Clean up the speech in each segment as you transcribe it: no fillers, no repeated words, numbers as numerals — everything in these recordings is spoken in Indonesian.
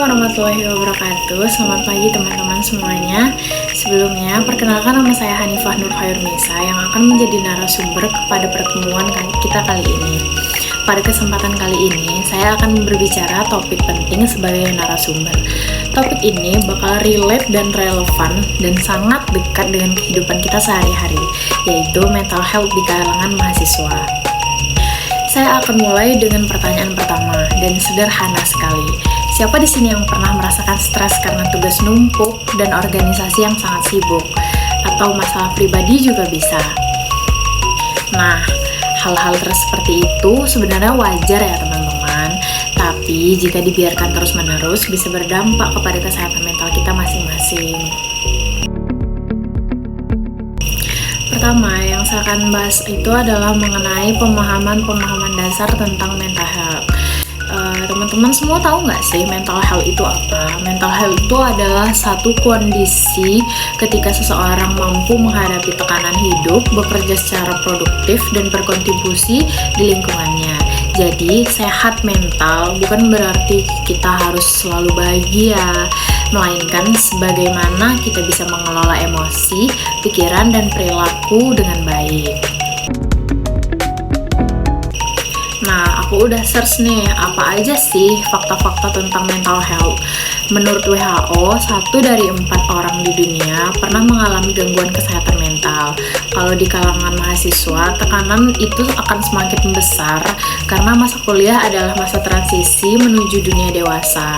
warahmatullahi wabarakatuh. Selamat pagi teman-teman semuanya. Sebelumnya, perkenalkan nama saya Hanifah Nur Khairunisa yang akan menjadi narasumber kepada pertemuan kita kali ini. Pada kesempatan kali ini, saya akan berbicara topik penting sebagai narasumber. Topik ini bakal relate dan relevan dan sangat dekat dengan kehidupan kita sehari-hari, yaitu mental health di kalangan mahasiswa. Saya akan mulai dengan pertanyaan pertama dan sederhana sekali. Siapa di sini yang pernah merasakan stres karena tugas numpuk dan organisasi yang sangat sibuk? Atau masalah pribadi juga bisa. Nah, hal-hal seperti itu sebenarnya wajar ya teman-teman. Tapi jika dibiarkan terus-menerus bisa berdampak kepada kesehatan mental kita masing-masing. Pertama, yang saya akan bahas itu adalah mengenai pemahaman dasar tentang mental health. Teman-teman semua tahu nggak sih mental health itu apa? Mental health itu adalah satu kondisi ketika seseorang mampu menghadapi tekanan hidup, bekerja secara produktif, dan berkontribusi di lingkungannya. Jadi, sehat mental bukan berarti kita harus selalu bahagia, melainkan sebagaimana kita bisa mengelola emosi, pikiran, dan perilaku dengan baik. Nah, aku udah search nih, apa aja sih fakta-fakta tentang mental health. Menurut WHO, 1 dari 4 orang di dunia pernah mengalami gangguan kesehatan mental. Kalau di kalangan mahasiswa, tekanan itu akan semakin besar karena masa kuliah adalah masa transisi menuju dunia dewasa.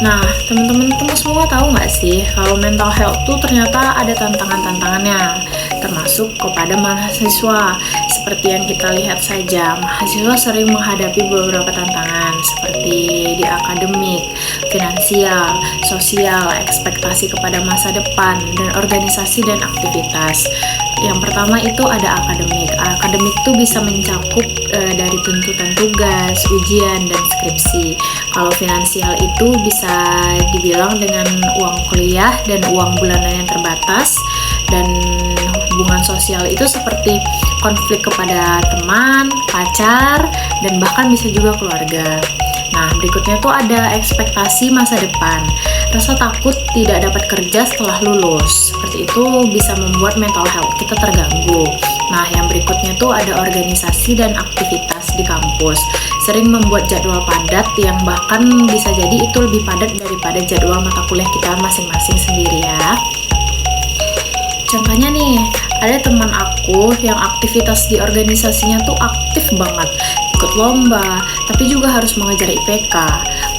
Nah, teman-teman semua tahu nggak sih kalau mental health tuh ternyata ada tantangan-tantangannya, termasuk kepada mahasiswa. Seperti yang kita lihat saja, mahasiswa sering menghadapi beberapa tantangan seperti di akademik, finansial, sosial, ekspektasi kepada masa depan, dan organisasi dan aktivitas. Yang pertama itu ada akademik. Akademik itu bisa mencakup dari tuntutan tugas, ujian, dan skripsi. Kalau finansial itu bisa dibilang dengan uang kuliah dan uang bulanan yang terbatas, dan hubungan sosial itu seperti konflik kepada teman, pacar, dan bahkan bisa juga keluarga. Nah, berikutnya tuh ada ekspektasi masa depan. Rasa takut tidak dapat kerja setelah lulus. Seperti itu bisa membuat mental health kita terganggu. Nah, yang berikutnya tuh ada organisasi dan aktivitas di kampus. Sering membuat jadwal padat yang bahkan bisa jadi itu lebih padat daripada jadwal mata kuliah kita masing-masing sendiri ya. Contohnya nih, ada teman aku yang aktivitas di organisasinya tuh aktif banget, ikut lomba, tapi juga harus mengejar IPK.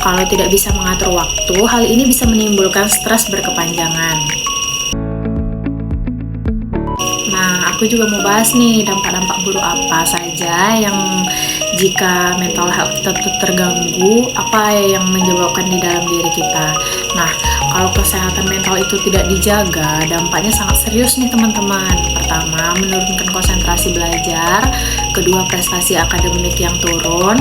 Kalau tidak bisa mengatur waktu, hal ini bisa menimbulkan stres berkepanjangan. Nah, aku juga mau bahas nih dampak-dampak buruk apa saja yang jika mental health kita terganggu, apa yang menyebabkan di dalam diri kita. Nah, kalau kesehatan mental itu tidak dijaga, dampaknya sangat serius nih teman-teman. Pertama, menurunkan konsentrasi belajar. Kedua, prestasi akademik yang turun.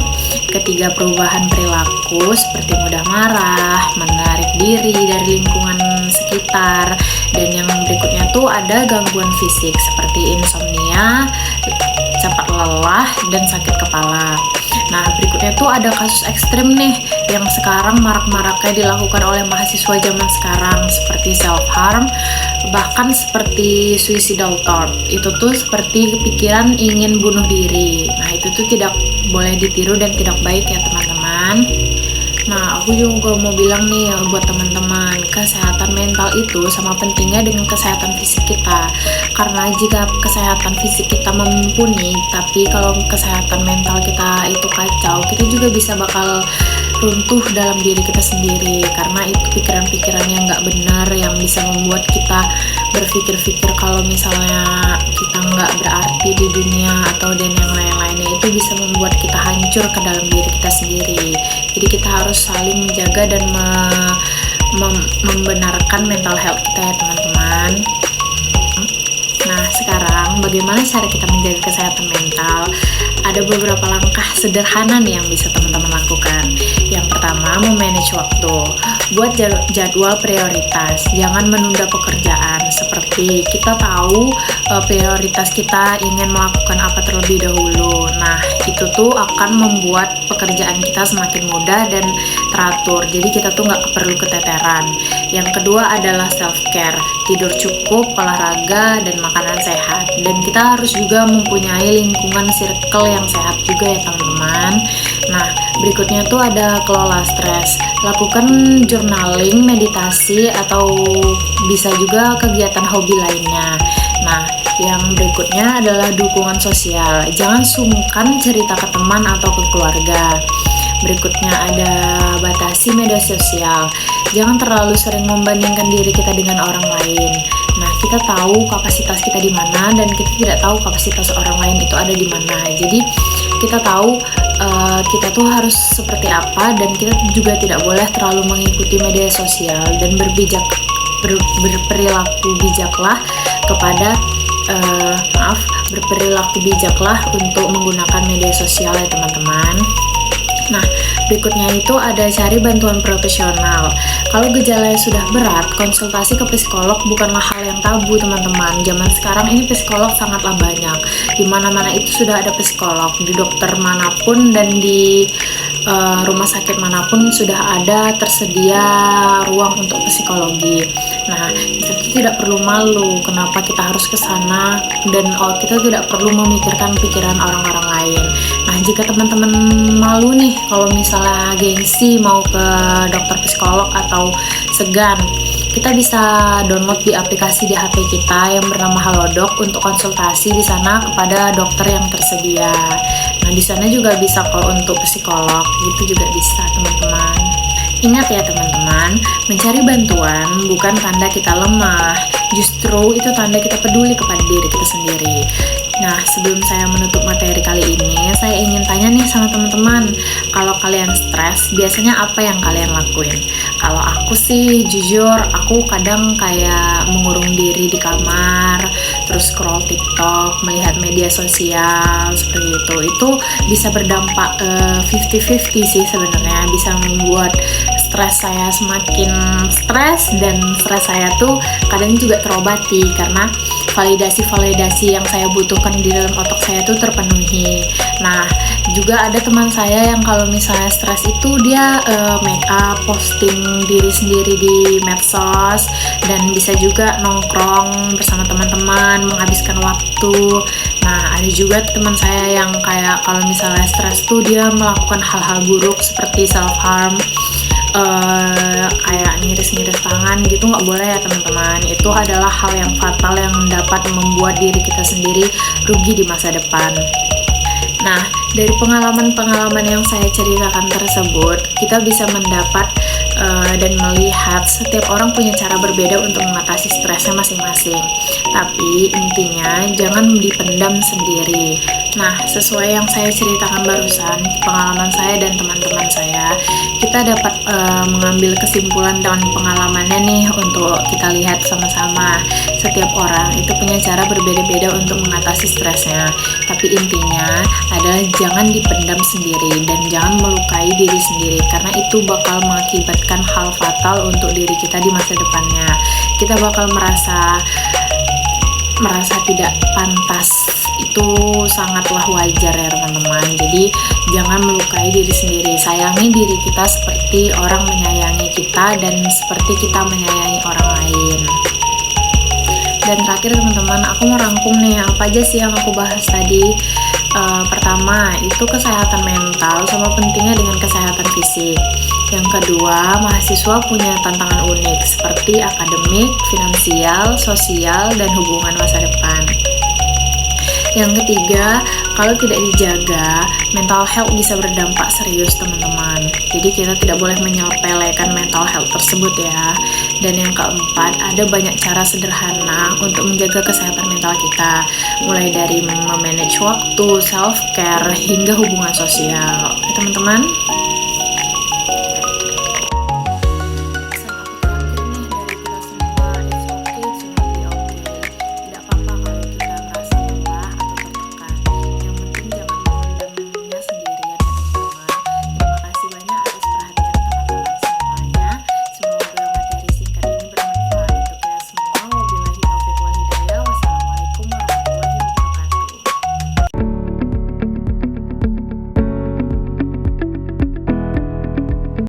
Ketiga, perubahan perilaku seperti mudah marah, menarik diri dari lingkungan sekitar. Dan yang berikutnya tuh ada gangguan fisik seperti insomnia, cepat lelah, dan sakit kepala. Nah, berikutnya tuh ada kasus ekstrim nih yang sekarang marak-maraknya dilakukan oleh mahasiswa zaman sekarang seperti self-harm, bahkan seperti suicidal thought. Itu tuh seperti pikiran ingin bunuh diri. Nah, itu tuh tidak boleh ditiru dan tidak baik ya teman-teman. Nah, aku juga mau bilang nih buat teman-teman, kesehatan mental itu sama pentingnya dengan kesehatan fisik kita. Karena jika kesehatan fisik kita mumpuni, tapi kalau kesehatan mental kita itu kacau, kita juga bisa bakal runtuh dalam diri kita sendiri. Karena itu pikiran-pikiran yang nggak benar yang bisa membuat kita berpikir-pikir kalau misalnya kita nggak berarti di dunia atau dan yang lain-lainnya, itu bisa membuat kita hancur ke dalam diri kita sendiri. Jadi kita harus saling menjaga dan membenarkan mental health kita ya teman-teman. Nah, sekarang bagaimana cara kita menjaga kesehatan mental, ada beberapa langkah sederhana nih yang bisa teman-teman lakukan. Yang pertama, memanage waktu. Buat jadwal prioritas, jangan menunda pekerjaan. Seperti kita tahu prioritas kita ingin melakukan apa terlebih dahulu. Nah, itu tuh akan membuat pekerjaan kita semakin mudah dan teratur. Jadi kita tuh nggak perlu keteteran. Yang kedua adalah self-care, tidur cukup, olahraga, dan makanan sehat. Dan kita harus juga mempunyai lingkungan circle yang sehat juga ya teman-teman. Nah, berikutnya tuh ada kelola stres. Lakukan journaling, meditasi, atau bisa juga kegiatan hobi lainnya. Nah, yang berikutnya adalah dukungan sosial. Jangan sungkan cerita ke teman atau ke keluarga. Berikutnya ada batasi media sosial. Jangan terlalu sering membandingkan diri kita dengan orang lain. Nah, kita tahu kapasitas kita di mana dan kita tidak tahu kapasitas orang lain itu ada di mana. Jadi kita tahu kita tuh harus seperti apa, dan kita juga tidak boleh terlalu mengikuti media sosial, dan berperilaku bijaklah kepada berperilaku bijaklah untuk menggunakan media sosial ya teman-teman. Nah, berikutnya itu ada cari bantuan profesional. Kalau gejalanya sudah berat, konsultasi ke psikolog bukanlah hal yang tabu teman-teman. Zaman sekarang ini psikolog sangatlah banyak. Di mana-mana itu sudah ada psikolog. Di dokter manapun dan di rumah sakit manapun sudah ada tersedia ruang untuk psikologi. Nah, kita tidak perlu malu kenapa kita harus ke sana, dan kita tidak perlu memikirkan pikiran orang-orang lain. Nah, jika teman-teman malu nih kalau misalnya gengsi mau ke dokter psikolog atau segan, kita bisa download di aplikasi di HP kita yang bernama Halodoc untuk konsultasi di sana kepada dokter yang tersedia. Nah, di sana juga bisa kok untuk psikolog, gitu juga bisa teman-teman. Ingat ya teman-teman, mencari bantuan bukan tanda kita lemah, justru itu tanda kita peduli kepada diri kita sendiri. Nah, sebelum saya menutup materi kali ini, saya ingin tanya nih sama teman-teman, kalau kalian stres, biasanya apa yang kalian lakuin? Kalau aku sih, jujur, aku kadang kayak mengurung diri di kamar, terus scroll TikTok, melihat media sosial, seperti itu. Itu bisa berdampak 50-50 sih sebenarnya, bisa membuat stres saya semakin stres, dan stres saya tuh kadang juga terobati karena validasi-validasi yang saya butuhkan di dalam otak saya tuh terpenuhi. Nah, juga ada teman saya yang kalau misalnya stres itu dia make up, posting diri sendiri di medsos, dan bisa juga nongkrong bersama teman-teman, menghabiskan waktu. Nah, ada juga teman saya yang kayak kalau misalnya stres tuh dia melakukan hal-hal buruk seperti self-harm, kayak ngiris-ngiris tangan gitu. Nggak boleh ya teman-teman, itu adalah hal yang fatal yang dapat membuat diri kita sendiri rugi di masa depan. Nah, dari pengalaman-pengalaman yang saya ceritakan tersebut, kita bisa mendapat dan melihat setiap orang punya cara berbeda untuk mengatasi stresnya masing-masing. Tapi intinya jangan dipendam sendiri. Nah, sesuai yang saya ceritakan barusan, pengalaman saya dan teman-teman saya, kita dapat mengambil kesimpulan dengan pengalamannya nih untuk kita lihat sama-sama. Setiap orang itu punya cara berbeda-beda untuk mengatasi stresnya. Tapi intinya adalah jangan dipendam sendiri dan jangan melukai diri sendiri, karena itu bakal mengakibatkan hal fatal untuk diri kita di masa depannya. Kita bakal merasa tidak pantas. Itu sangatlah wajar ya teman-teman. Jadi jangan melukai diri sendiri. Sayangi diri kita seperti orang menyayangi kita dan seperti kita menyayangi orang lain. Dan terakhir teman-teman, aku mau rangkum nih apa aja sih yang aku bahas tadi. Pertama, itu kesehatan mental sama pentingnya dengan kesehatan fisik. Yang kedua, mahasiswa punya tantangan unik seperti akademik, finansial, sosial, dan hubungan masa depan. Yang ketiga, kalau tidak dijaga, mental health bisa berdampak serius teman-teman. Jadi kita tidak boleh menyepelekan mental health tersebut ya. Dan yang keempat, ada banyak cara sederhana untuk menjaga kesehatan mental kita, mulai dari memanage waktu, self-care, hingga hubungan sosial. Teman-teman,